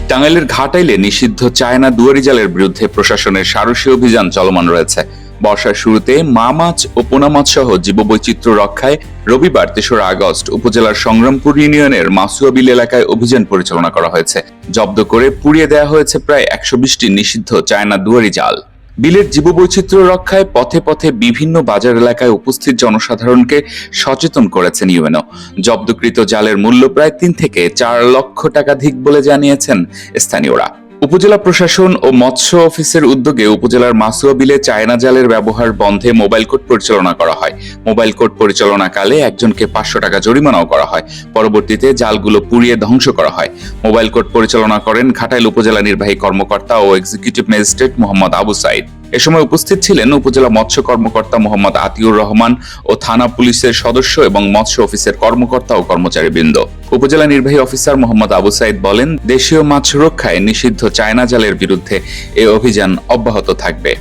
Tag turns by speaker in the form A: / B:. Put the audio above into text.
A: টাঙ্গাইলের ঘাটাইলে নিষিদ্ধ চায়না দুয়ারি জালের বিরুদ্ধে প্রশাসনের সারসী অভিযান চলমান রয়েছে। বর্ষার শুরুতে মা মাছ ও পোনা মাছ সহ জীববৈচিত্র্য রক্ষায় রবিবার ৩রা আগস্ট উপজেলার সংগ্রামপুর ইউনিয়নের মাসুয়াবিল এলাকায় অভিযান পরিচালনা করা হয়েছে। জব্দ করে পুড়িয়ে দেওয়া হয়েছে প্রায় ১২০টি নিষিদ্ধ চায়না দুয়ারি জাল। বিলের জীববৈচিত্র্য রক্ষায় পথে পথে বিভিন্ন বাজার এলাকায় উপস্থিত জনসাধারণকে সচেতন করেছেন ইউএনও। জব্দকৃত জালের মূল্য প্রায় ৩ থেকে ৪ লক্ষ টাকাধিক বলে জানিয়েছেন স্থানীয়রা। উপজেলা প্রশাসন ও মৎস্য অফিসের উদ্যোগে উপজেলার মাসুয়া বিলে চায়না জালের ব্যবহার বন্ধে মোবাইল কোর্ট পরিচালনা করা হয়। মোবাইল কোর্ট পরিচালনাকালে একজনকে ৫০০ টাকা জরিমানাও করা হয়। পরবর্তীতে জালগুলো পুড়িয়ে ধ্বংস করা হয়। মোবাইল কোর্ট পরিচালনা করেন ঘাটাইল উপজেলা নির্বাহী কর্মকর্তা ও এক্সিকিউটিভ ম্যাজিস্ট্রেট মোহাম্মদ আবু সাইদ। এ সময় উপস্থিত ছিলেন উপজেলা মৎস্য কর্মকর্তা মোহাম্মদ আতিউর রহমান ও থানা পুলিশের সদস্য এবং মৎস্য অফিসের কর্মকর্তা ও কর্মচারীবৃন্দ। উপজেলা নির্বাহী অফিসার মোহাম্মদ আবু সাইদ বলেন, দেশীয় মাছ রক্ষায় নিষিদ্ধ চায়না জালের বিরুদ্ধে এ অভিযান অব্যাহত থাকবে।